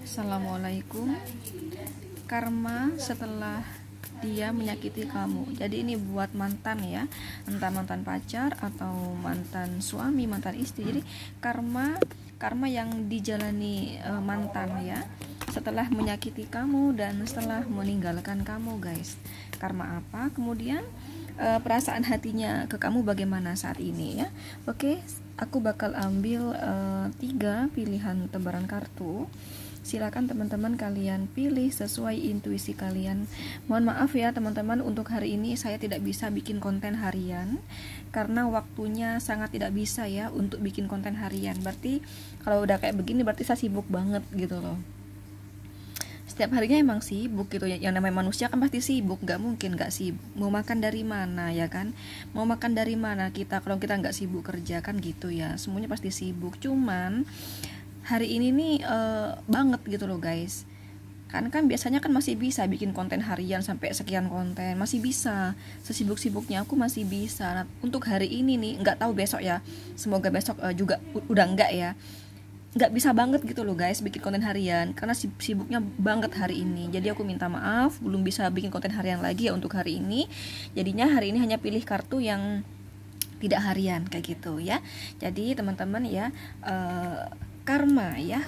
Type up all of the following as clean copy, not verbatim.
Assalamualaikum. Karma setelah dia menyakiti kamu. Jadi ini buat mantan ya, entah mantan pacar atau mantan suami, mantan istri. Jadi karma yang dijalani mantan ya, setelah menyakiti kamu dan setelah meninggalkan kamu, guys. Karma apa? Kemudian perasaan hatinya ke kamu bagaimana saat ini ya. Oke, aku bakal ambil 3 pilihan lembaran kartu. Silakan teman-teman kalian pilih sesuai intuisi kalian. Mohon maaf ya teman-teman, untuk hari ini saya tidak bisa bikin konten harian karena waktunya sangat tidak bisa ya untuk bikin konten harian. Berarti kalau udah kayak begini berarti saya sibuk banget gitu loh. Setiap harinya emang sibuk gitu ya. Yang namanya manusia kan pasti sibuk, nggak mungkin nggak sibuk. Mau makan dari mana ya kan? Mau makan dari mana kita kalau kita nggak sibuk kerja kan gitu ya. Semuanya pasti sibuk. Cuman hari ini nih banget gitu loh guys. Kan biasanya kan masih bisa bikin konten harian sampai sekian konten, masih bisa. Sesibuk-sibuknya aku masih bisa. Nah, untuk hari ini nih, nggak tahu besok ya. Semoga besok juga udah enggak ya. Nggak bisa banget gitu loh guys bikin konten harian karena sibuknya banget hari ini. Jadi aku minta maaf belum bisa bikin konten harian lagi ya untuk hari ini. Jadinya hari ini hanya pilih kartu yang tidak harian kayak gitu ya. Jadi teman-teman ya, karma ya,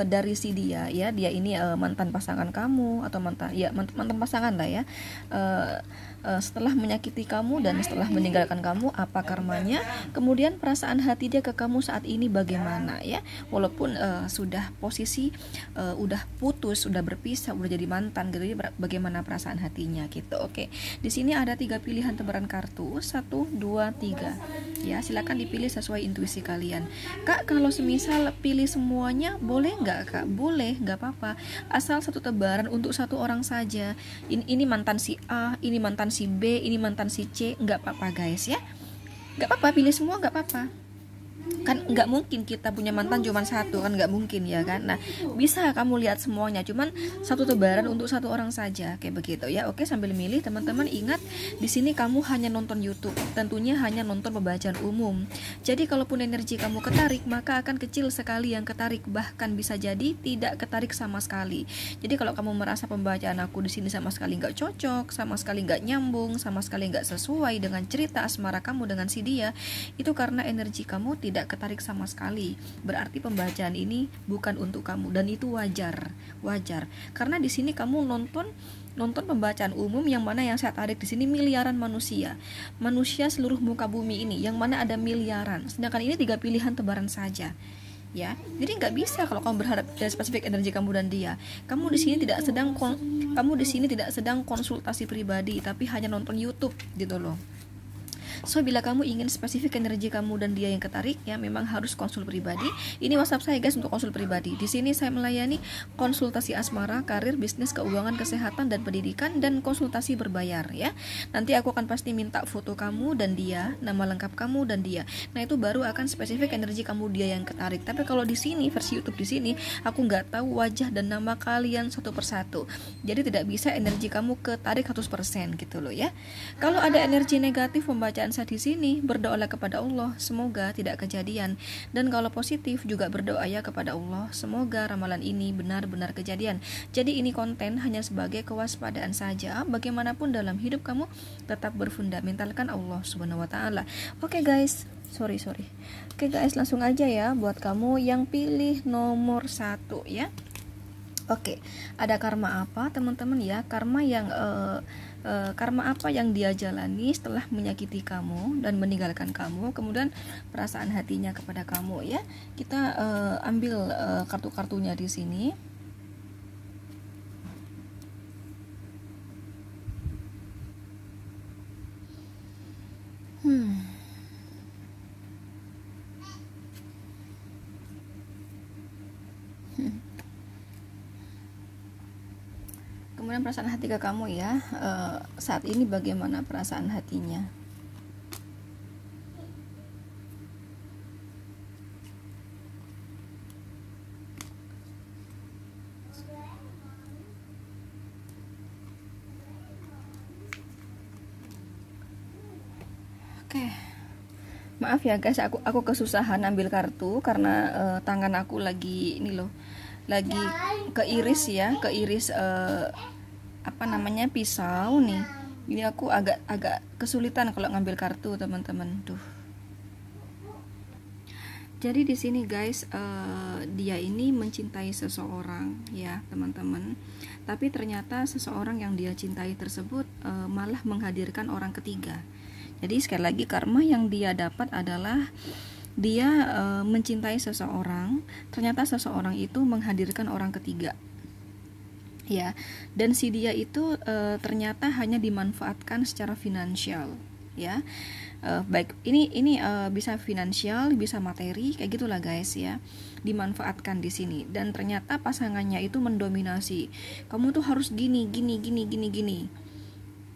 dari si dia ya, dia ini mantan pasangan kamu atau mantan pasangan lah ya. Setelah menyakiti kamu dan setelah meninggalkan kamu, apa karmanya, kemudian perasaan hati dia ke kamu saat ini bagaimana ya, walaupun sudah posisi udah putus, udah berpisah, udah jadi mantan gitu, bagaimana perasaan hatinya gitu. Oke, di sini ada 3 pilihan lembaran kartu, 1, 2, 3 ya, silakan dipilih sesuai intuisi kalian. Kak, kalau semisal pilih semuanya boleh nggak Kak? Boleh, nggak apa-apa, asal satu tebaran untuk satu orang saja. Ini mantan si A, ini mantan si B, ini mantan si C, nggak apa-apa guys ya, nggak apa-apa, pilih semua nggak apa-apa. Kan nggak mungkin kita punya mantan cuma satu, kan nggak mungkin ya kan. Nah, bisa kamu lihat semuanya, cuman satu tebaran untuk satu orang saja kayak begitu ya. Oke, sambil milih teman-teman ingat di sini kamu hanya nonton YouTube, tentunya hanya nonton pembacaan umum. Jadi kalaupun energi kamu ketarik, maka akan kecil sekali yang ketarik, bahkan bisa jadi tidak ketarik sama sekali. Jadi kalau kamu merasa pembacaan aku di sini sama sekali nggak cocok, sama sekali nggak nyambung, sama sekali nggak sesuai dengan cerita asmara kamu dengan si dia, itu karena energi kamu tidak ketarik sama sekali. Berarti pembacaan ini bukan untuk kamu dan itu wajar. Karena di sini kamu nonton pembacaan umum yang mana yang saya tarik di sini miliaran manusia seluruh muka bumi ini, yang mana ada miliaran. Sedangkan ini 3 pilihan tebaran saja. Ya, jadi nggak bisa kalau kamu berharap dari spesifik energi kamu dan dia. Kamu di sini tidak sedang konsultasi pribadi, tapi hanya nonton YouTube gitu loh. So, bila kamu ingin spesifik energi kamu dan dia yang ketarik, ya memang harus konsul pribadi. Ini WhatsApp saya guys untuk konsul pribadi. Di sini saya melayani konsultasi asmara, karir, bisnis, keuangan, kesehatan dan pendidikan, dan konsultasi berbayar ya. Nanti aku akan pasti minta foto kamu dan dia, nama lengkap kamu dan dia. Nah, itu baru akan spesifik energi kamu dia yang ketarik. Tapi kalau di sini versi YouTube di sini, aku nggak tahu wajah dan nama kalian satu persatu. Jadi tidak bisa energi kamu ketarik 100% gitu loh ya. Kalau ada energi negatif pembacaan saya di sini, berdoalah kepada Allah semoga tidak kejadian, dan kalau positif juga berdoa ya kepada Allah semoga ramalan ini benar-benar kejadian. Jadi ini konten hanya sebagai kewaspadaan saja. Bagaimanapun dalam hidup kamu tetap berfundamentalkan Allah Subhanahu wa taala. Oke guys, sorry. Oke guys, langsung aja ya buat kamu yang pilih nomor 1 ya. Oke, ada karma apa teman-teman ya? Karma apa yang dia jalani setelah menyakiti kamu dan meninggalkan kamu, kemudian perasaan hatinya kepada kamu ya. Kita ambil kartu-kartunya di sini. Kemudian perasaan hati ke kamu ya, saat ini bagaimana perasaan hatinya? Oke, maaf ya guys, aku kesusahan ambil kartu karena tangan aku lagi ini loh, lagi keiris ya, keiris pisau nih. Ini aku agak kesulitan kalau ngambil kartu, teman-teman. Tuh. Jadi di sini guys, dia ini mencintai seseorang ya, teman-teman. Tapi ternyata seseorang yang dia cintai tersebut malah menghadirkan orang ketiga. Jadi sekali lagi, karma yang dia dapat adalah dia mencintai seseorang, ternyata seseorang itu menghadirkan orang ketiga. Ya, dan si dia itu ternyata hanya dimanfaatkan secara finansial, ya. Baik, ini bisa finansial, bisa materi, kayak gitulah guys ya. Dimanfaatkan di sini, dan ternyata pasangannya itu mendominasi. Kamu tuh harus gini.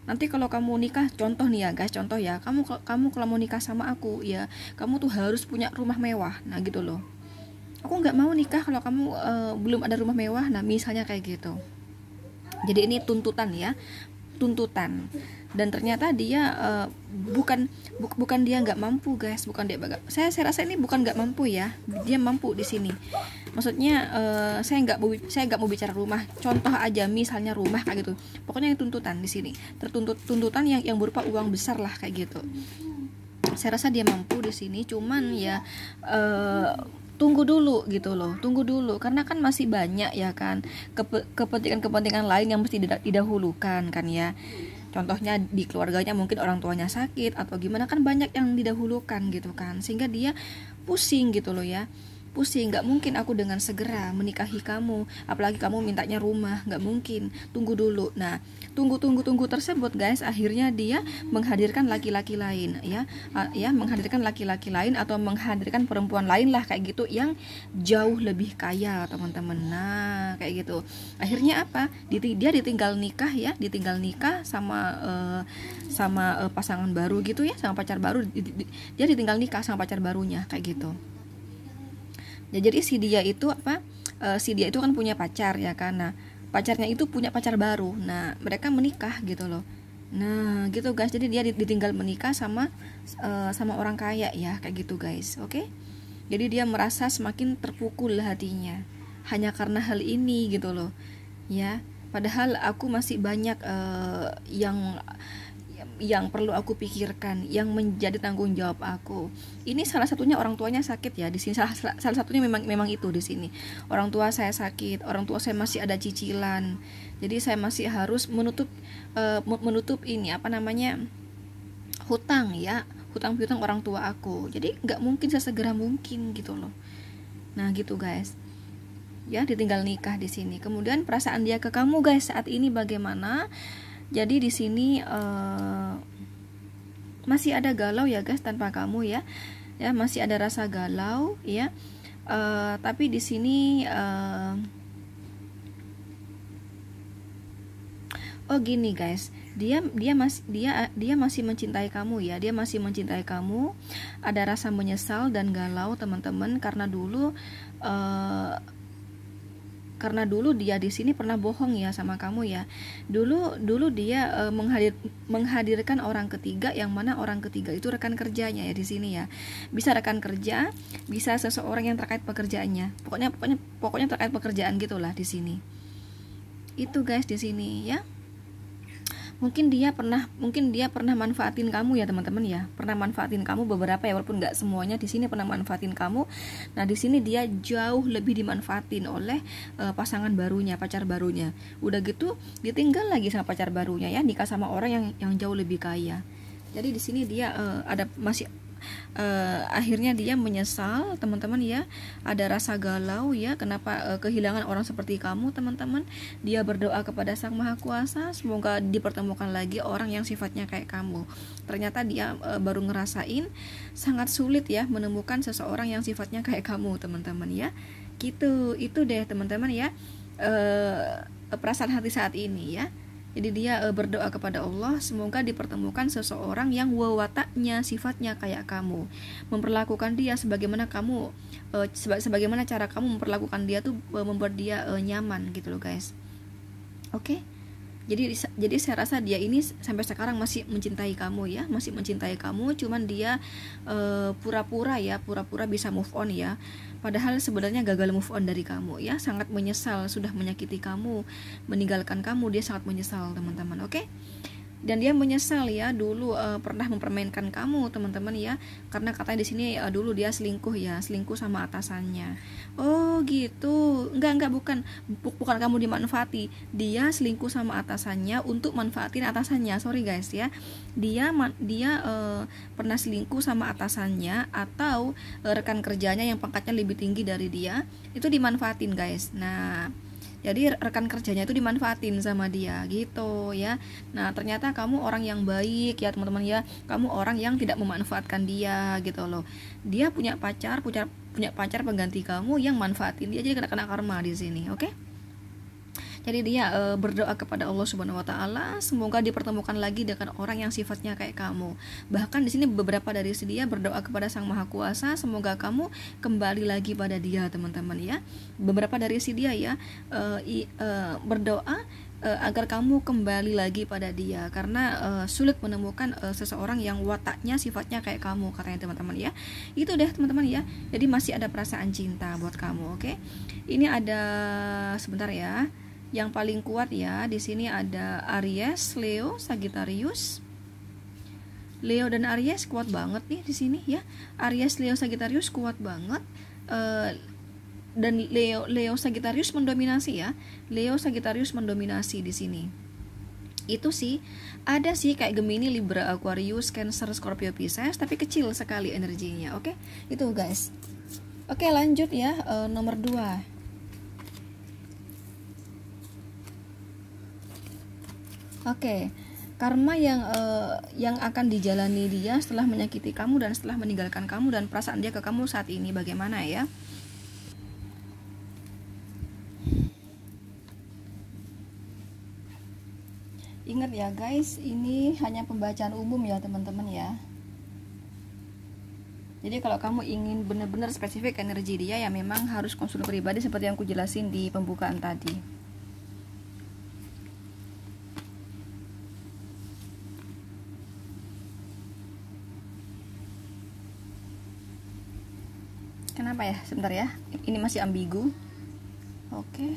Nanti kalau kamu nikah, contoh nih ya guys, contoh ya, kamu kalau mau nikah sama aku ya, kamu tuh harus punya rumah mewah. Nah gitu loh. Aku nggak mau nikah kalau kamu belum ada rumah mewah. Nah misalnya kayak gitu. Jadi ini tuntutan ya, tuntutan. Dan ternyata dia bukan dia nggak mampu guys, bukan dia. Saya rasa ini bukan nggak mampu ya, dia mampu di sini. Maksudnya saya nggak mau bicara rumah. Contoh aja misalnya rumah kayak gitu. Pokoknya yang tuntutan di sini, tuntutan yang berupa uang besar lah kayak gitu. Saya rasa dia mampu di sini, cuman ya tunggu dulu gitu loh, tunggu dulu karena kan masih banyak ya kan kepentingan lain yang mesti didahulukan kan ya. Contohnya di keluarganya mungkin orang tuanya sakit atau gimana, kan banyak yang didahulukan gitu kan, sehingga dia pusing gitu loh ya, pusing. Nggak mungkin aku dengan segera menikahi kamu, apalagi kamu mintanya rumah, nggak mungkin, tunggu dulu. Nah tunggu tersebut guys, akhirnya dia menghadirkan laki-laki lain ya, menghadirkan laki-laki lain atau menghadirkan perempuan lain lah kayak gitu, yang jauh lebih kaya teman-teman. Nah kayak gitu, akhirnya apa, dia ditinggal nikah ya, ditinggal nikah sama pasangan baru gitu ya, sama pacar baru. Dia ditinggal nikah sama pacar barunya kayak gitu. Ya, jadi si dia itu kan punya pacar ya kan. Nah pacarnya itu punya pacar baru. Nah mereka menikah gitu loh. Nah gitu guys, jadi dia ditinggal menikah sama orang kaya ya kayak gitu guys. Oke. Jadi dia merasa semakin terpukul hatinya hanya karena hal ini gitu loh ya. Padahal aku masih banyak yang perlu aku pikirkan, yang menjadi tanggung jawab aku. Ini salah satunya orang tuanya sakit ya di sini. Salah satunya memang itu di sini. Orang tua saya sakit, orang tua saya masih ada cicilan. Jadi saya masih harus menutup ini hutang ya, hutang piutang orang tua aku. Jadi nggak mungkin sesegera mungkin gitu loh. Nah gitu guys. Ya ditinggal nikah di sini. Kemudian perasaan dia ke kamu guys saat ini bagaimana? Jadi di sini masih ada galau ya guys tanpa kamu ya. Ya masih ada rasa galau ya. Tapi di sini gini guys, dia masih mencintai kamu ya, dia masih mencintai kamu. Ada rasa menyesal dan galau teman-teman karena dulu dia di sini pernah bohong ya sama kamu ya. Dulu dia menghadirkan orang ketiga, yang mana orang ketiga itu rekan kerjanya ya di sini ya. Bisa rekan kerja, bisa seseorang yang terkait pekerjaannya. Pokoknya terkait pekerjaan gitulah di sini. Itu guys di sini ya. Mungkin dia pernah manfaatin kamu ya teman-teman ya, pernah manfaatin kamu beberapa ya, walaupun nggak semuanya. Di sini pernah manfaatin kamu. Nah di sini dia jauh lebih dimanfaatin oleh pasangan barunya, pacar barunya. Udah gitu ditinggal lagi sama pacar barunya ya, nikah sama orang yang jauh lebih kaya. Jadi di sini dia akhirnya dia menyesal teman-teman ya, ada rasa galau ya, kenapa kehilangan orang seperti kamu teman-teman. Dia berdoa kepada Sang Maha Kuasa semoga dipertemukan lagi orang yang sifatnya kayak kamu. Ternyata dia baru ngerasain sangat sulit ya menemukan seseorang yang sifatnya kayak kamu teman-teman ya. Gitu, itu deh teman-teman ya perasaan hati saat ini ya. Jadi dia berdoa kepada Allah semoga dipertemukan seseorang yang wataknya, sifatnya kayak kamu, memperlakukan dia sebagaimana kamu sebagaimana cara kamu memperlakukan dia tuh membuat dia nyaman gitu loh guys. Oke. Jadi saya rasa dia ini sampai sekarang masih mencintai kamu ya, masih mencintai kamu, cuman dia pura-pura ya, pura-pura bisa move on ya. Padahal sebenarnya gagal move on dari kamu ya, sangat menyesal sudah menyakiti kamu, meninggalkan kamu, dia sangat menyesal teman-teman. Oke? Dan dia menyesal ya dulu pernah mempermainkan kamu teman-teman ya, karena katanya di sini dulu dia selingkuh ya, selingkuh sama atasannya. Oh gitu, enggak bukan kamu dimanfaati, dia selingkuh sama atasannya untuk manfaatin atasannya. Sorry guys ya, dia pernah selingkuh sama atasannya atau rekan kerjanya yang pangkatnya lebih tinggi dari dia, itu dimanfaatin guys. Nah, jadi rekan kerjanya itu dimanfaatin sama dia gitu ya. Nah ternyata kamu orang yang baik ya teman-teman ya, kamu orang yang tidak memanfaatkan dia gitu loh. Dia punya pacar pengganti kamu yang manfaatin dia, jadi kena karma di sini. Oke? Jadi dia berdoa kepada Allah Subhanahu wa taala semoga dipertemukan lagi dengan orang yang sifatnya kayak kamu. Bahkan di sini beberapa dari dia berdoa kepada Sang Maha Kuasa semoga kamu kembali lagi pada dia teman-teman ya. Beberapa dari dia ya berdoa agar kamu kembali lagi pada dia karena sulit menemukan seseorang yang wataknya sifatnya kayak kamu katanya teman-teman ya. Itu deh teman-teman ya. Jadi masih ada perasaan cinta buat kamu. Oke? Ini ada sebentar ya. Yang paling kuat ya di sini ada Aries, Leo, Sagittarius. Leo dan Aries kuat banget nih di sini ya. Aries, Leo, Sagittarius kuat banget. Dan Leo Sagittarius mendominasi ya. Leo Sagittarius mendominasi di sini. Itu sih ada sih kayak Gemini, Libra, Aquarius, Cancer, Scorpio, Pisces, tapi kecil sekali energinya. Oke? Itu guys. Oke, lanjut ya. Nomor 2. Oke, karma yang akan dijalani dia setelah menyakiti kamu dan setelah meninggalkan kamu, dan perasaan dia ke kamu saat ini bagaimana ya? Ingat ya guys, ini hanya pembacaan umum ya teman-teman ya. Jadi kalau kamu ingin benar-benar spesifik energi dia ya memang harus konsul pribadi seperti yang aku jelasin di pembukaan tadi. Kenapa ya? Sebentar ya. Ini masih ambigu. Oke.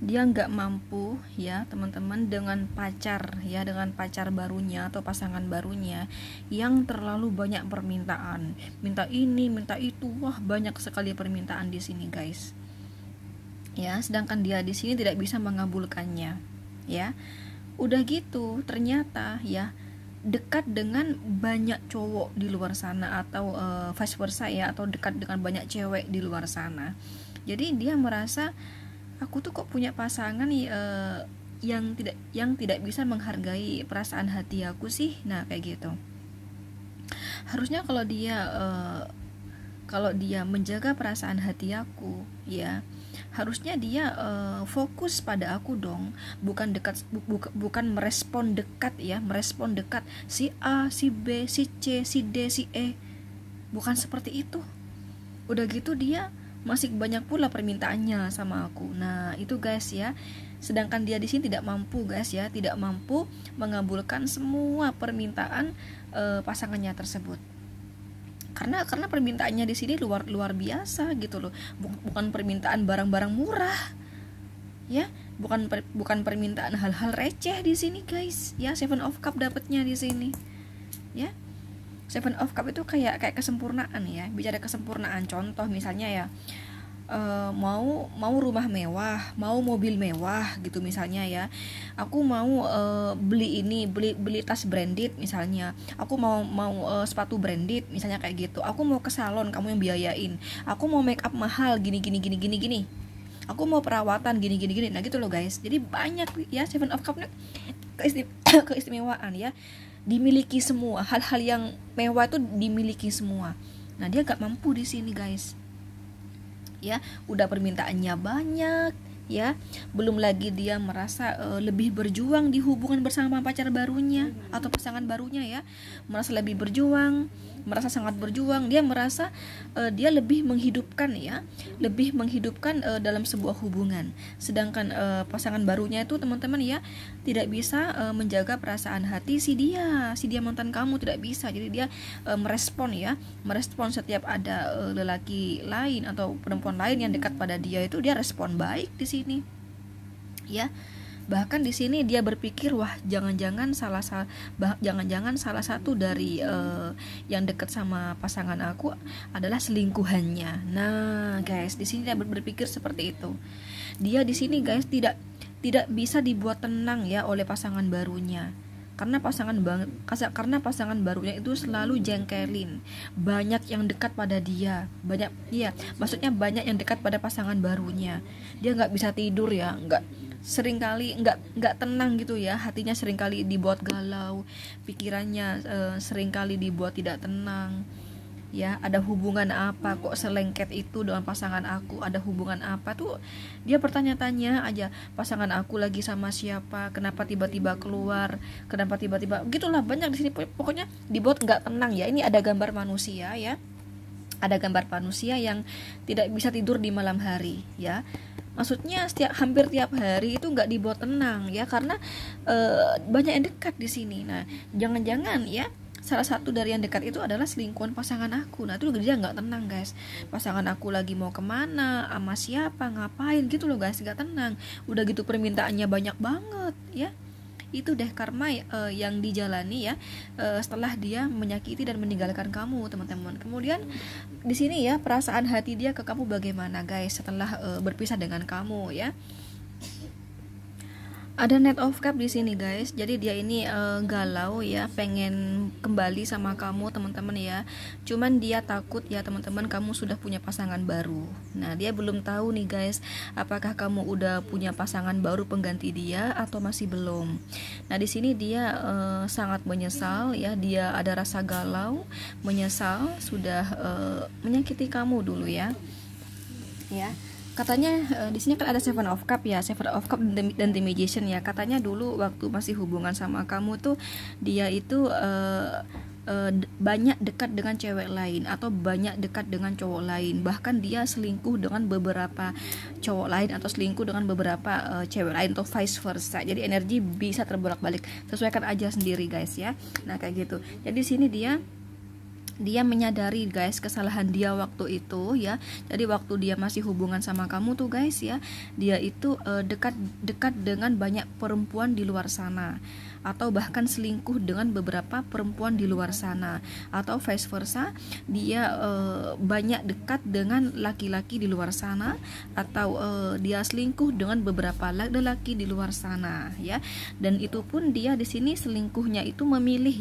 Dia nggak mampu ya teman-teman dengan pacar ya, dengan pacar barunya atau pasangan barunya yang terlalu banyak permintaan. Minta ini, minta itu. Wah, banyak sekali permintaan di sini, guys. Ya, sedangkan dia di sini tidak bisa mengabulkannya. Ya. Udah gitu, ternyata ya dekat dengan banyak cowok di luar sana atau vice versa ya, atau dekat dengan banyak cewek di luar sana. Jadi dia merasa aku tuh kok punya pasangan nih yang tidak bisa menghargai perasaan hati aku sih. Nah kayak gitu. Harusnya kalau dia menjaga perasaan hati aku ya, harusnya dia fokus pada aku dong, bukan merespon dekat ya, merespon dekat si A, si B, si C, si D, si E, bukan seperti itu. Udah gitu dia masih banyak pula permintaannya sama aku. Nah itu guys ya, sedangkan dia di sini tidak mampu guys ya, tidak mampu mengabulkan semua permintaan pasangannya tersebut. Karena permintaannya di sini luar biasa gitu loh, bukan permintaan barang-barang murah ya, bukan permintaan hal-hal receh di sini guys ya. Seven of Cup dapatnya di sini ya. Seven of Cup itu kayak kesempurnaan ya, bicara kesempurnaan. Contoh misalnya ya, mau rumah mewah, mau mobil mewah gitu misalnya ya. Aku mau beli tas branded misalnya. Aku mau sepatu branded misalnya kayak gitu. Aku mau ke salon, kamu yang biayain. Aku mau make up mahal gini. Aku mau perawatan gini. Nah gitu loh guys. Jadi banyak ya Seven of Cup keistimewaan ya. Dimiliki semua, hal-hal yang mewah itu dimiliki semua. Nah dia gak mampu di sini guys ya. Udah permintaannya banyak ya. Belum lagi dia merasa lebih berjuang di hubungan bersama pacar barunya atau pasangan barunya ya, merasa lebih berjuang, merasa sangat berjuang. Dia merasa dia lebih menghidupkan ya, lebih menghidupkan dalam sebuah hubungan. Sedangkan pasangan barunya itu teman-teman ya tidak bisa menjaga perasaan hati si dia mantan kamu, tidak bisa. Jadi dia merespon setiap ada lelaki lain atau perempuan lain yang dekat pada dia, itu dia respon baik di sini ya. Bahkan di sini dia berpikir, wah jangan-jangan salah satu dari yang dekat sama pasangan aku adalah selingkuhannya. Nah guys, di sini dia berpikir seperti itu. Dia di sini guys tidak bisa dibuat tenang ya oleh pasangan barunya. Karena pasangan barunya itu selalu jengkelin, banyak yang dekat pada dia, banyak yang dekat pada pasangan barunya. Dia nggak bisa tidur ya, seringkali nggak tenang gitu ya, hatinya seringkali dibuat galau, pikirannya seringkali dibuat tidak tenang. Ya, ada hubungan apa kok selengket itu dengan pasangan aku? Ada hubungan apa tuh? Dia bertanya-tanya aja, pasangan aku lagi sama siapa? Kenapa tiba-tiba keluar? Kenapa tiba-tiba? Gitulah, banyak di sini pokoknya dibuat nggak tenang ya. Ini ada gambar manusia ya. Ada gambar manusia yang tidak bisa tidur di malam hari ya. Maksudnya hampir tiap hari itu nggak dibuat tenang ya, karena banyak yang dekat di sini. Nah, jangan-jangan ya salah satu dari yang dekat itu adalah selingkuhan pasangan aku. Nah itu dia nggak tenang guys, pasangan aku lagi mau kemana, sama siapa, ngapain gitu loh guys, nggak tenang. Udah gitu permintaannya banyak banget ya. Itu deh karma yang dijalani ya setelah dia menyakiti dan meninggalkan kamu teman-teman. Kemudian di sini ya perasaan hati dia ke kamu bagaimana guys setelah berpisah dengan kamu ya. Ada Knight of Cup di sini guys. Jadi dia ini galau ya, pengen kembali sama kamu teman-teman ya. Cuman dia takut ya teman-teman, kamu sudah punya pasangan baru. Nah, dia belum tahu nih guys, apakah kamu udah punya pasangan baru pengganti dia atau masih belum. Nah, di sini dia sangat menyesal ya, dia ada rasa galau, menyesal sudah menyakiti kamu dulu ya. Ya. Katanya di sini kan ada Seven of Cup ya, Seven of Cup dan The Magician ya. Katanya dulu waktu masih hubungan sama kamu tuh dia itu banyak dekat dengan cewek lain atau banyak dekat dengan cowok lain. Bahkan dia selingkuh dengan beberapa cowok lain atau selingkuh dengan beberapa cewek lain atau vice versa. Jadi energi bisa terbolak-balik. Sesuaikan aja sendiri guys ya. Nah kayak gitu. Jadi di sini dia menyadari guys kesalahan dia waktu itu ya. Jadi waktu dia masih hubungan sama kamu tuh guys ya, dia itu dekat dengan banyak perempuan di luar sana, atau bahkan selingkuh dengan beberapa perempuan di luar sana, atau vice versa, dia banyak dekat dengan laki-laki di luar sana, atau dia selingkuh dengan beberapa laki-laki di luar sana ya. Dan itu pun dia di sini selingkuhnya itu memilih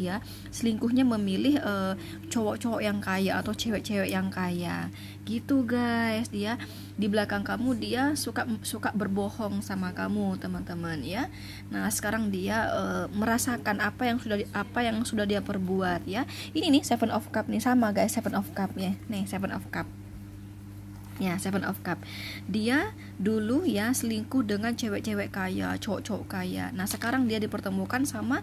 cowok-cowok yang kaya atau cewek-cewek yang kaya gitu guys. Dia di belakang kamu dia suka berbohong sama kamu teman-teman ya. Nah sekarang dia merasakan apa yang sudah dia perbuat ya. Ini nih Seven of Cup nih, sama guys, Seven of Cup ya. Nih Seven of Cup ya, Seven of Cup. Dia dulu ya selingkuh dengan cewek-cewek kaya, cowok-cowok kaya. Nah sekarang dia dipertemukan sama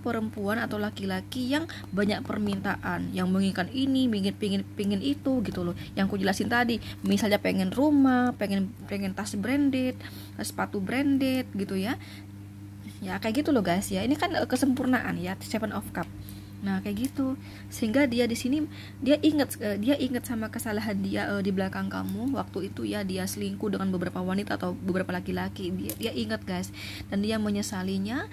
perempuan atau laki-laki yang banyak permintaan, yang menginginkan ini, pingin itu gitu loh. Yang aku jelasin tadi, misalnya pengen rumah, pengen tas branded, sepatu branded gitu ya. Ya kayak gitu loh guys ya. Ini kan kesempurnaan ya, Seven of Cup. Nah kayak gitu, sehingga dia di sini dia ingat sama kesalahan dia di belakang kamu waktu itu ya. Dia selingkuh dengan beberapa wanita atau beberapa laki-laki, dia ingat guys, dan dia menyesalinya.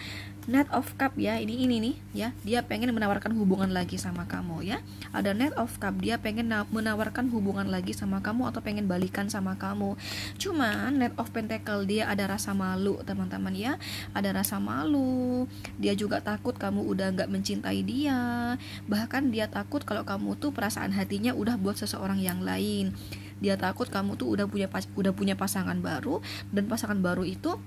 Knight of Cup ya, ini nih ya, dia pengen menawarkan hubungan lagi sama kamu ya. Ada Knight of Cup, dia pengen menawarkan hubungan lagi sama kamu atau pengen balikan sama kamu. Cuman Knight of Pentacle, dia ada rasa malu teman-teman ya, ada rasa malu. Dia juga takut kamu udah nggak mencintai dia, bahkan dia takut kalau kamu tuh perasaan hatinya udah buat seseorang yang lain. Dia takut kamu tuh udah punya pasangan baru, dan pasangan baru itu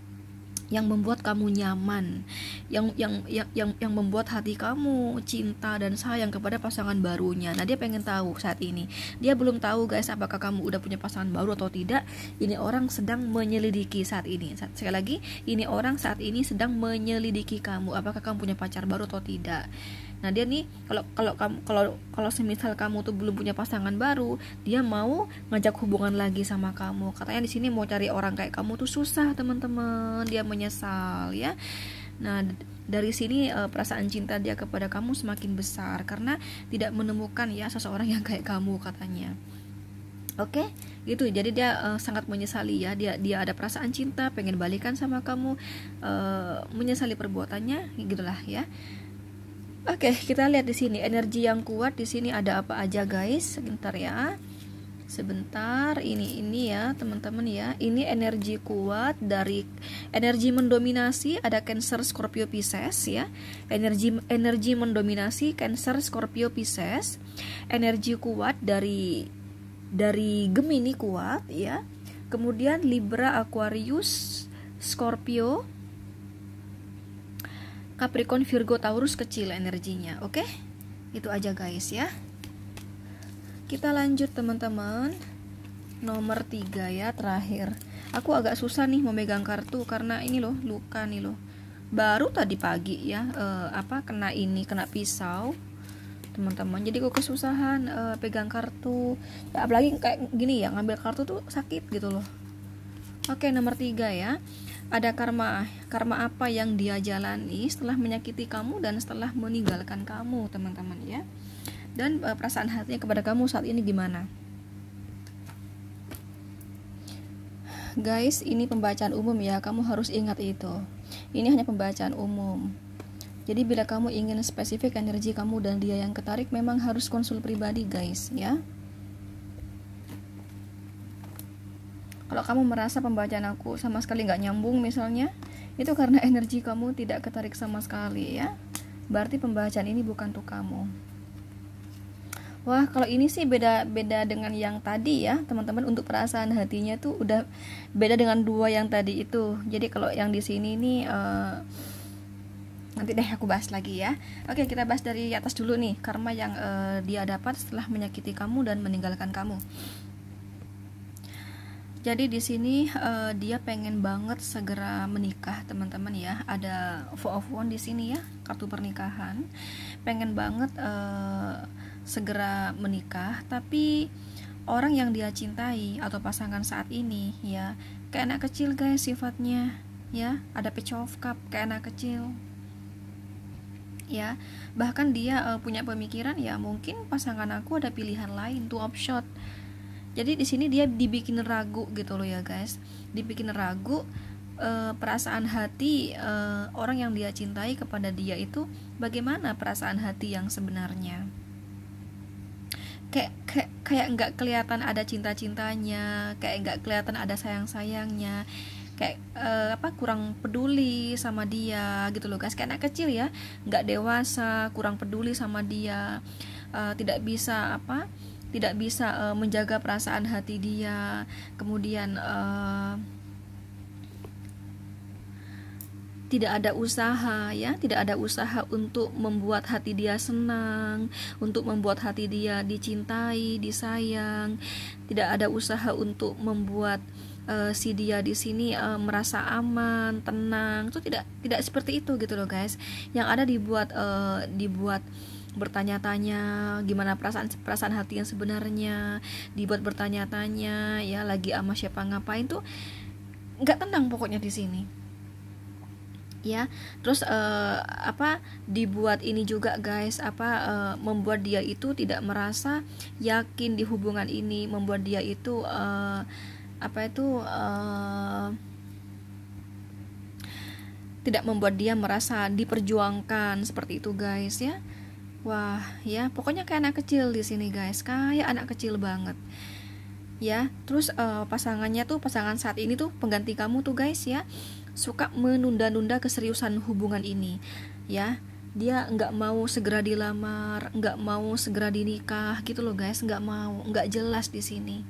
yang membuat kamu nyaman, yang membuat hati kamu cinta dan sayang kepada pasangan barunya. Nah, dia pengen tahu saat ini. Dia belum tahu guys apakah kamu udah punya pasangan baru atau tidak. Ini orang sedang menyelidiki saat ini. Sekali lagi, ini orang saat ini sedang menyelidiki kamu, apakah kamu punya pacar baru atau tidak. Nah, dia nih kalau semisal kamu tuh belum punya pasangan baru, dia mau ngajak hubungan lagi sama kamu. Katanya di sini mau cari orang kayak kamu tuh susah, teman-teman. Dia menyesal ya. Nah, dari sini perasaan cinta dia kepada kamu semakin besar karena tidak menemukan ya seseorang yang kayak kamu katanya. Oke, gitu. Jadi dia sangat menyesali ya. Dia ada perasaan cinta, pengen balikan sama kamu, menyesali perbuatannya, gitulah ya. Oke, kita lihat di sini energi yang kuat di sini ada apa aja guys. Sebentar ya. Sebentar, ini ya teman-teman ya. Ini energi kuat dari energi mendominasi ada Cancer, Scorpio, Pisces ya. Energi mendominasi Cancer, Scorpio, Pisces. Energi kuat dari Gemini kuat ya. Kemudian Libra, Aquarius, Scorpio, Capricorn, Virgo, Taurus kecil energinya. Oke? Itu aja guys ya. Kita lanjut teman-teman. Nomor 3 ya, terakhir. Aku agak susah nih memegang kartu karena ini loh, luka nih loh. Baru tadi pagi ya, kena pisau. Teman-teman, jadi aku kesusahan pegang kartu. Ya, apalagi kayak gini ya, ngambil kartu tuh sakit gitu loh. Oke, nomor 3 ya. Ada karma apa yang dia jalani setelah menyakiti kamu dan setelah meninggalkan kamu, teman-teman ya. Dan perasaan hatinya kepada kamu saat ini gimana? Guys, ini pembacaan umum ya, kamu harus ingat itu. Ini hanya pembacaan umum. Jadi bila kamu ingin spesifik energi kamu dan dia yang ketarik, memang harus konsul pribadi guys ya. Kalau kamu merasa pembacaan aku sama sekali nggak nyambung misalnya, itu karena energi kamu tidak ketarik sama sekali ya. Berarti pembacaan ini bukan untuk kamu. Wah, kalau ini sih beda dengan yang tadi ya teman-teman. Untuk perasaan hatinya tuh udah beda dengan 2 yang tadi itu. Jadi kalau yang di sini nih nanti deh aku bahas lagi ya. Oke, kita bahas dari atas dulu nih. Karma yang dia dapat setelah menyakiti kamu dan meninggalkan kamu. Jadi di sini dia pengen banget segera menikah, teman-teman ya. Ada Four of Wands di sini ya, kartu pernikahan. Pengen banget segera menikah, tapi orang yang dia cintai atau pasangan saat ini ya, kayak anak kecil guys sifatnya ya. Ada Page of Cup, kayak anak kecil. Ya, bahkan dia punya pemikiran ya, mungkin pasangan aku ada pilihan lain, two of shot. Jadi di sini dia dibikin ragu gitu loh ya guys, dibikin ragu perasaan hati orang yang dia cintai kepada dia itu bagaimana perasaan hati yang sebenarnya. Kayak nggak kelihatan ada cinta-cintanya, kayak nggak kelihatan ada sayang-sayangnya, kayak kurang peduli sama dia gitu loh guys. Kayak anak kecil ya, nggak dewasa, kurang peduli sama dia, tidak bisa menjaga perasaan hati dia. Kemudian tidak ada usaha untuk membuat hati dia senang, untuk membuat hati dia dicintai, disayang. Tidak ada usaha untuk membuat si dia di sini merasa aman, tenang. Itu tidak seperti itu gitu loh guys. Yang ada dibuat bertanya-tanya gimana perasaan hati yang sebenarnya, dibuat bertanya-tanya ya, lagi sama siapa ngapain tuh nggak tenang pokoknya di sini ya. Terus dibuat ini juga guys, membuat dia itu tidak merasa yakin di hubungan ini, membuat dia itu tidak membuat dia merasa diperjuangkan, seperti itu guys ya. Wah, ya, pokoknya kayak anak kecil di sini guys, kayak anak kecil banget. Ya, terus pasangan saat ini tuh pengganti kamu tuh guys ya, suka menunda-nunda keseriusan hubungan ini. Ya, dia nggak mau segera dilamar, nggak mau segera dinikah gitu loh guys, nggak jelas di sini.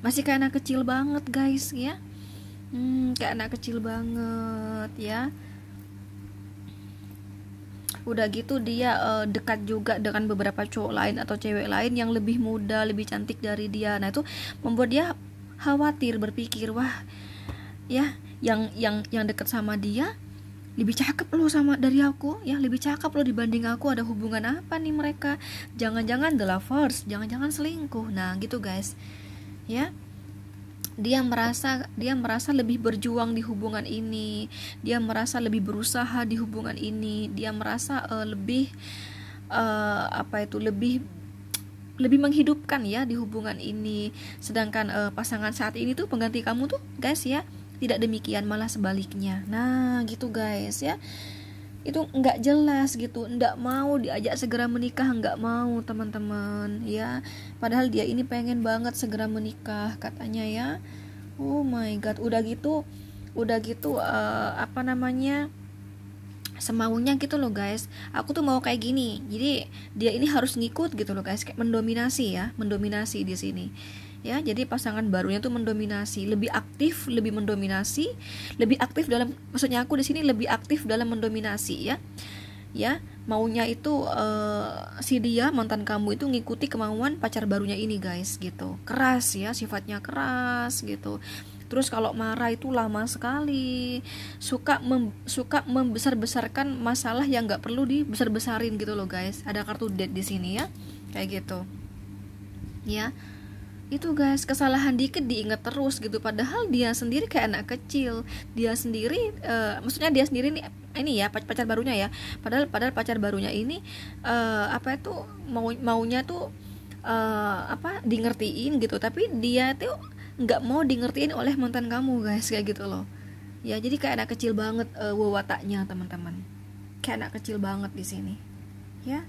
Masih kayak anak kecil banget guys ya. Kayak anak kecil banget ya. Udah gitu dia dekat juga dengan beberapa cowok lain atau cewek lain yang lebih muda, lebih cantik dari dia. Nah itu membuat dia khawatir, berpikir, wah ya, yang dekat sama dia lebih cakep loh sama dari aku ya, lebih cakep loh dibanding aku, ada hubungan apa nih mereka, jangan-jangan the lovers, jangan-jangan selingkuh. Nah gitu guys ya. Dia merasa lebih berjuang di hubungan ini, dia merasa lebih berusaha di hubungan ini, dia merasa lebih lebih menghidupkan ya di hubungan ini. Sedangkan pasangan saat ini tuh, pengganti kamu tuh guys ya, tidak demikian, malah sebaliknya. Nah gitu guys ya, itu nggak jelas gitu, nggak mau diajak segera menikah, nggak mau teman-teman ya, padahal dia ini pengen banget segera menikah katanya ya. Oh my god, udah gitu semaunya gitu loh guys, aku tuh mau kayak gini, jadi dia ini harus ngikut gitu loh guys, kayak mendominasi di sini ya. Jadi pasangan barunya tuh mendominasi, lebih aktif dalam, maksudnya aku di sini lebih aktif dalam mendominasi ya. Maunya itu si dia, mantan kamu itu ngikuti kemauan pacar barunya ini guys gitu, keras ya, sifatnya keras gitu. Terus kalau marah itu lama sekali, suka membesar-besarkan masalah yang nggak perlu dibesar-besarin gitu loh guys. Ada kartu death di sini ya, kayak gitu ya. Itu guys, kesalahan dikit diingat terus gitu, padahal dia sendiri kayak anak kecil, dia sendiri maksudnya dia sendiri nih ini ya, pacar barunya ya, padahal pacar barunya ini maunya tuh di ngertiin gitu, tapi dia tuh nggak mau di ngertiin oleh mantan kamu guys, kayak gitu loh ya. Jadi kayak anak kecil banget wawataknya teman-teman, kayak anak kecil banget di sini ya.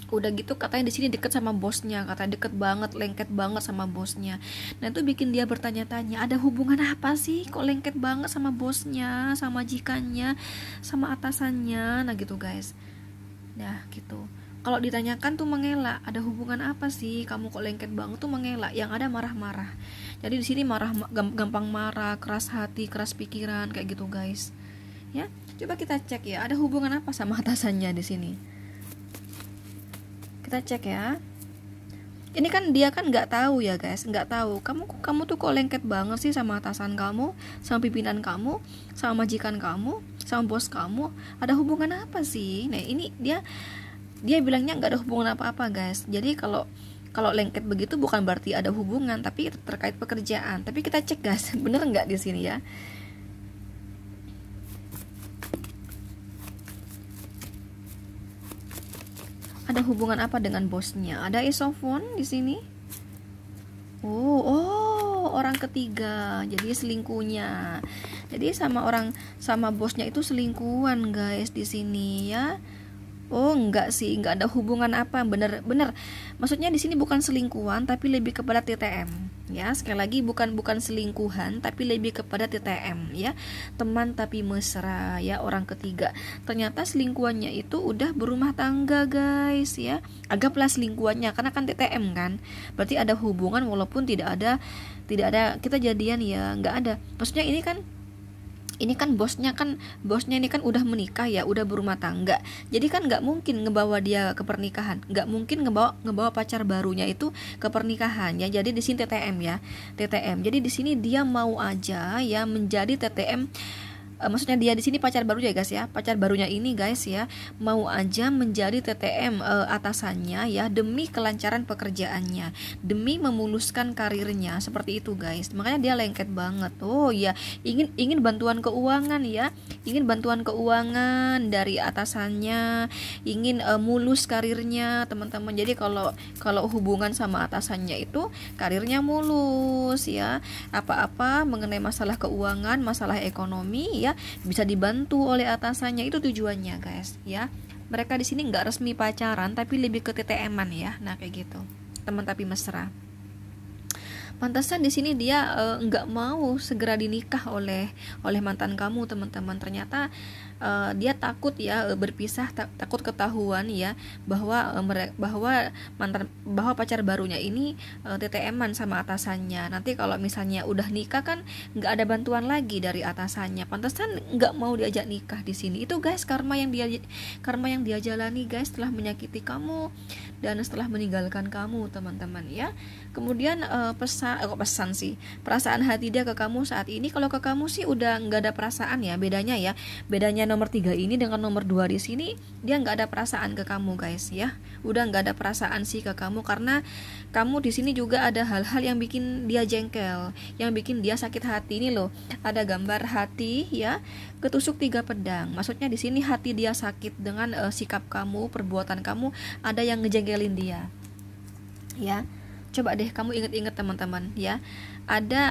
Udah gitu katanya di sini deket sama bosnya, katanya deket banget, lengket banget sama bosnya. Nah itu bikin dia bertanya-tanya, ada hubungan apa sih kok lengket banget sama bosnya, sama majikannya, sama atasannya. Nah gitu guys. Nah gitu, kalau ditanyakan tuh mengelak, ada hubungan apa sih kamu kok lengket banget, tuh mengelak, yang ada marah-marah. Jadi di sini gampang marah, keras hati, keras pikiran, kayak gitu guys ya. Coba kita cek ya, ada hubungan apa sama atasannya di sini. Kita cek ya. Ini kan dia kan nggak tahu ya guys, nggak tahu kamu tuh kok lengket banget sih sama atasan kamu, sama pimpinan kamu, sama majikan kamu, sama bos kamu. Ada hubungan apa sih? Nah ini dia bilangnya nggak ada hubungan apa-apa guys. Jadi kalau lengket begitu bukan berarti ada hubungan, tapi terkait pekerjaan. Tapi kita cek guys, bener nggak di sini ya? Ada hubungan apa dengan bosnya? Ada Ace of Wands di sini. Oh, orang ketiga. Jadi selingkuhnya. Jadi sama bosnya itu selingkuhan guys di sini ya. Oh enggak sih, enggak ada hubungan apa, bener. Maksudnya di sini bukan selingkuhan, tapi lebih kepada TTM. Ya, sekali lagi bukan selingkuhan, tapi lebih kepada TTM ya, teman tapi mesra ya, orang ketiga. Ternyata selingkuhannya itu udah berumah tangga guys ya. Anggaplah selingkuhannya, karena kan TTM kan, berarti ada hubungan walaupun tidak ada kita jadian ya, nggak ada. Maksudnya ini kan bosnya ini kan udah menikah ya, udah berumah tangga. Jadi kan nggak mungkin ngebawa dia ke pernikahan, nggak mungkin ngebawa pacar barunya itu ke pernikahan ya. Jadi di sini TTM ya, TTM. Jadi di sini dia mau aja ya menjadi TTM. Maksudnya dia di sini pacar barunya guys ya, pacar barunya ini guys ya, mau aja menjadi TTM atasannya ya, demi kelancaran pekerjaannya, demi memuluskan karirnya, seperti itu guys. Makanya dia lengket banget. Oh ya, ingin bantuan keuangan ya, ingin bantuan keuangan dari atasannya, ingin mulus karirnya teman-teman. Jadi kalau hubungan sama atasannya itu karirnya mulus ya, apa-apa mengenai masalah keuangan, masalah ekonomi ya, bisa dibantu oleh atasannya, itu tujuannya guys ya. Mereka di sini nggak resmi pacaran, tapi lebih ke TTM-an ya. Nah kayak gitu, teman tapi mesra. Pantasan di sini dia nggak mau segera dinikah oleh mantan kamu teman-teman. Ternyata dia takut ya berpisah, takut ketahuan ya bahwa bahwa pacar barunya ini TTM-an sama atasannya. Nanti kalau misalnya udah nikah kan nggak ada bantuan lagi dari atasannya, pantesan nggak mau diajak nikah di sini. Itu guys karma yang dia jalani guys, setelah menyakiti kamu dan setelah meninggalkan kamu teman-teman ya. Kemudian pesan sih, perasaan hati dia ke kamu saat ini, kalau ke kamu sih udah nggak ada perasaan ya. Bedanya nomor 3 ini dengan nomor 2 di sini, dia nggak ada perasaan ke kamu guys ya. Udah nggak ada perasaan sih ke kamu, karena kamu di sini juga ada hal-hal yang bikin dia jengkel, yang bikin dia sakit hati. Ini loh, ada gambar hati ya, ketusuk 3 pedang. Maksudnya di sini hati dia sakit dengan sikap kamu, perbuatan kamu, ada yang ngejengkelin dia ya. Coba deh kamu inget-inget teman-teman ya, ada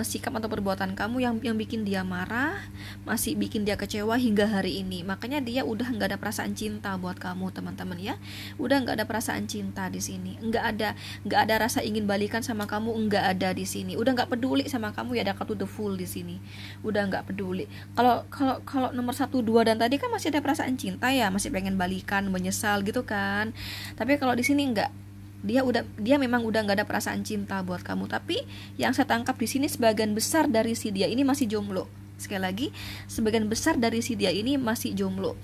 sikap atau perbuatan kamu yang bikin dia marah, masih bikin dia kecewa hingga hari ini. Makanya dia udah nggak ada perasaan cinta buat kamu teman-teman ya. Udah nggak ada perasaan cinta di sini, nggak ada rasa ingin balikan sama kamu, nggak ada di sini. Udah nggak peduli sama kamu ya, ada kartu the fool di sini. Udah nggak peduli. Kalau nomor 1, 2 dan tadi kan masih ada perasaan cinta ya, masih pengen balikan, menyesal gitu kan. Tapi kalau di sini enggak. Dia memang udah nggak ada perasaan cinta buat kamu. Tapi yang saya tangkap di sini, sebagian besar dari si dia ini masih jomblo. Sekali lagi, sebagian besar dari si dia ini masih jomblo.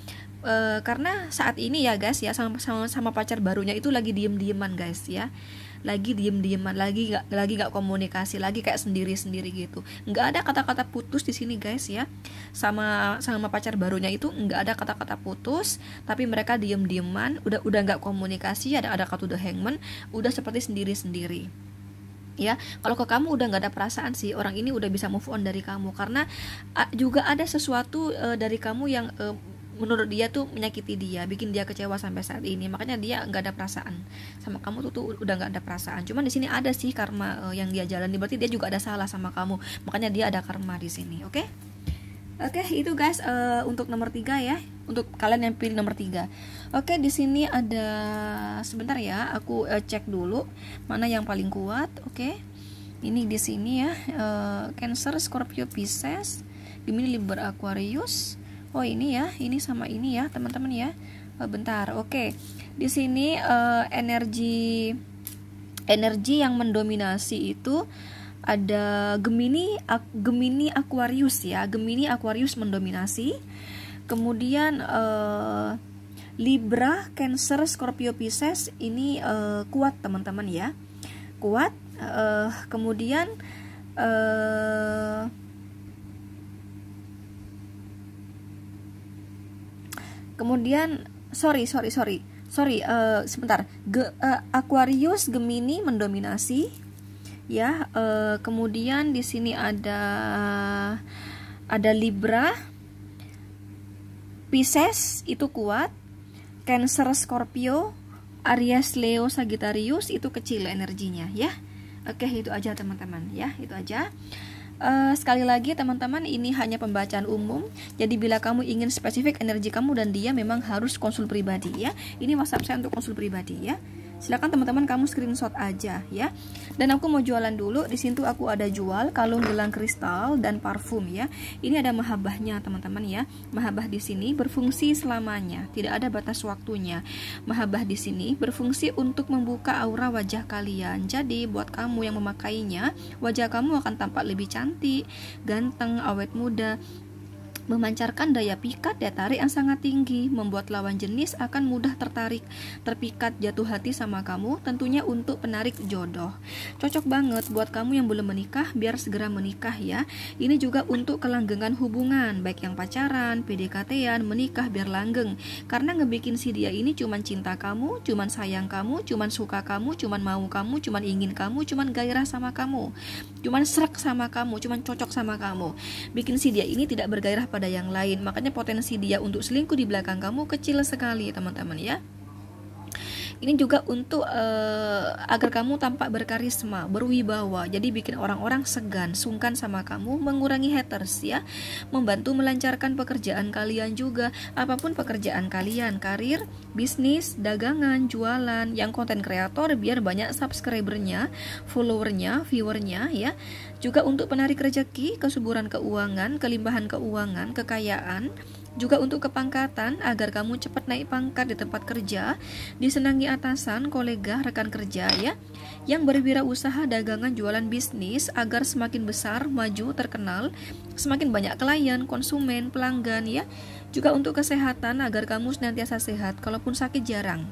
Karena saat ini ya guys ya, sama pacar barunya itu lagi diem-dieman guys ya, lagi diem-dieman, lagi nggak komunikasi, lagi kayak sendiri-sendiri gitu. Nggak ada kata-kata putus di sini guys ya, sama pacar barunya itu nggak ada kata-kata putus, tapi mereka diem-dieman, udah nggak komunikasi, ada kartu the hangman, udah seperti sendiri-sendiri ya. Kalau ke kamu udah nggak ada perasaan sih, orang ini udah bisa move on dari kamu, karena juga ada sesuatu dari kamu yang menurut dia tuh menyakiti dia, bikin dia kecewa sampai saat ini. Makanya dia nggak ada perasaan sama kamu tuh udah nggak ada perasaan. Cuman di sini ada sih karma yang dia jalani, berarti dia juga ada salah sama kamu. Makanya dia ada karma di sini. Oke, itu guys untuk nomor 3 ya, untuk kalian yang pilih nomor 3. Oke, di sini ada, sebentar ya, aku cek dulu mana yang paling kuat. Oke, ini di sini ya, Cancer, Scorpio, Pisces, Gemini, Libra, Aquarius. Oh ini ya, ini sama ini ya teman-teman ya. Bentar, oke. Di sini energi yang mendominasi itu ada Gemini, Aquarius ya. Gemini, Aquarius mendominasi. Kemudian Libra, Cancer, Scorpio, Pisces ini kuat teman-teman ya. Kuat. Kemudian sebentar. Aquarius, Gemini mendominasi ya. Kemudian di sini ada Libra, Pisces itu kuat, Cancer, Scorpio, Aries, Leo, Sagittarius itu kecil energinya ya. Oke, itu aja teman-teman ya, itu aja. Sekali lagi teman-teman, ini hanya pembacaan umum. Jadi bila kamu ingin spesifik energi kamu dan dia, memang harus konsul pribadi ya. Ini WhatsApp saya untuk konsul pribadi ya. Silakan teman-teman kamu screenshot aja ya. Dan aku mau jualan dulu. Di situ aku ada jual kalung gelang kristal dan parfum ya. Ini ada mahabbahnya teman-teman ya. Mahabbah di sini berfungsi selamanya, tidak ada batas waktunya. Mahabbah di sini berfungsi untuk membuka aura wajah kalian. Jadi buat kamu yang memakainya, wajah kamu akan tampak lebih cantik, ganteng, awet muda, memancarkan daya pikat, daya tarik yang sangat tinggi, membuat lawan jenis akan mudah tertarik, terpikat, jatuh hati sama kamu, tentunya untuk penarik jodoh. Cocok banget buat kamu yang belum menikah, biar segera menikah ya. Ini juga untuk kelanggengan hubungan, baik yang pacaran, PDKT-an, menikah biar langgeng. Karena ngebikin si dia ini cuman cinta kamu, cuman sayang kamu, cuman suka kamu, cuman mau kamu, cuman ingin kamu, cuman gairah sama kamu, cuman srek sama kamu, cuman cocok sama kamu. Bikin si dia ini tidak bergairah pada yang lain. Makanya potensi dia untuk selingkuh di belakang kamu kecil sekali teman-teman ya. Ini juga untuk agar kamu tampak berkarisma, berwibawa. Jadi bikin orang-orang segan, sungkan sama kamu, mengurangi haters ya. Membantu melancarkan pekerjaan kalian juga. Apapun pekerjaan kalian, karir, bisnis, dagangan, jualan, yang konten kreator biar banyak subscribernya, followernya, viewernya ya. Juga untuk penarik rezeki, kesuburan keuangan, kelimpahan keuangan, kekayaan, Juga untuk kepangkatan, agar kamu cepat naik pangkat di tempat kerja, disenangi atasan, kolega, rekan kerja ya. Yang berwirausaha dagangan jualan bisnis agar semakin besar, maju, terkenal, semakin banyak klien, konsumen, pelanggan ya. Juga untuk kesehatan, agar kamu senantiasa sehat, kalaupun sakit jarang.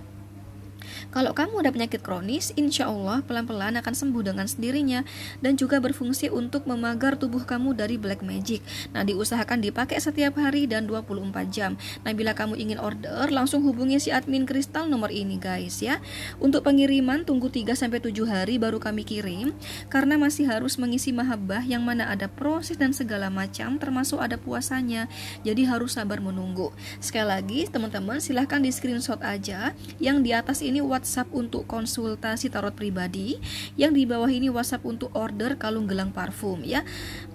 Kalau kamu ada penyakit kronis, insya Allah pelan-pelan akan sembuh dengan sendirinya dan juga berfungsi untuk memagar tubuh kamu dari black magic. Nah, diusahakan dipakai setiap hari dan 24 jam. Nah, bila kamu ingin order, langsung hubungi si admin kristal nomor ini guys ya. Untuk pengiriman tunggu 3-7 hari baru kami kirim, karena masih harus mengisi mahabbah yang mana ada proses dan segala macam, termasuk ada puasanya. Jadi harus sabar menunggu. Sekali lagi teman-teman, silahkan di screenshot aja. Yang di atas ini WhatsApp untuk konsultasi tarot pribadi, yang di bawah ini WhatsApp untuk order kalung gelang parfum ya.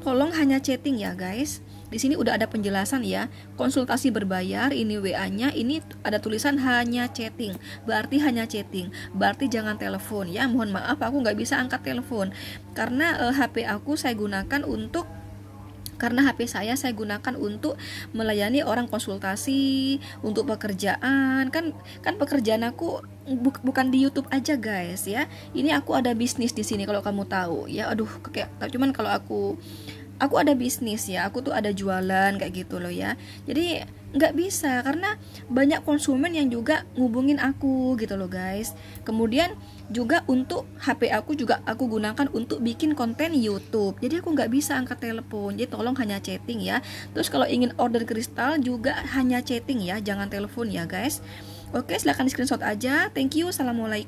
Tolong hanya chatting ya guys. Di sini udah ada penjelasan ya. Konsultasi berbayar, ini WA-nya, ini ada tulisan hanya chatting. Berarti hanya chatting. Berarti jangan telepon ya. Mohon maaf aku nggak bisa angkat telepon karena HP aku saya gunakan untuk HP saya gunakan untuk melayani orang konsultasi, untuk pekerjaan. Kan pekerjaan aku bukan di YouTube aja guys ya. Ini aku ada bisnis di sini kalau kamu tahu ya. Aduh, kayak cuman kalau aku ada bisnis ya, aku tuh ada jualan kayak gitu loh ya. Jadi nggak bisa karena banyak konsumen yang juga ngubungin aku gitu loh guys. Kemudian juga untuk HP aku juga aku gunakan untuk bikin konten YouTube. Jadi aku nggak bisa angkat telepon. Jadi tolong hanya chatting ya. Terus kalau ingin order kristal juga hanya chatting ya, jangan telepon ya guys. Oke, silahkan di screenshot aja. Thank you. Assalamualaikum.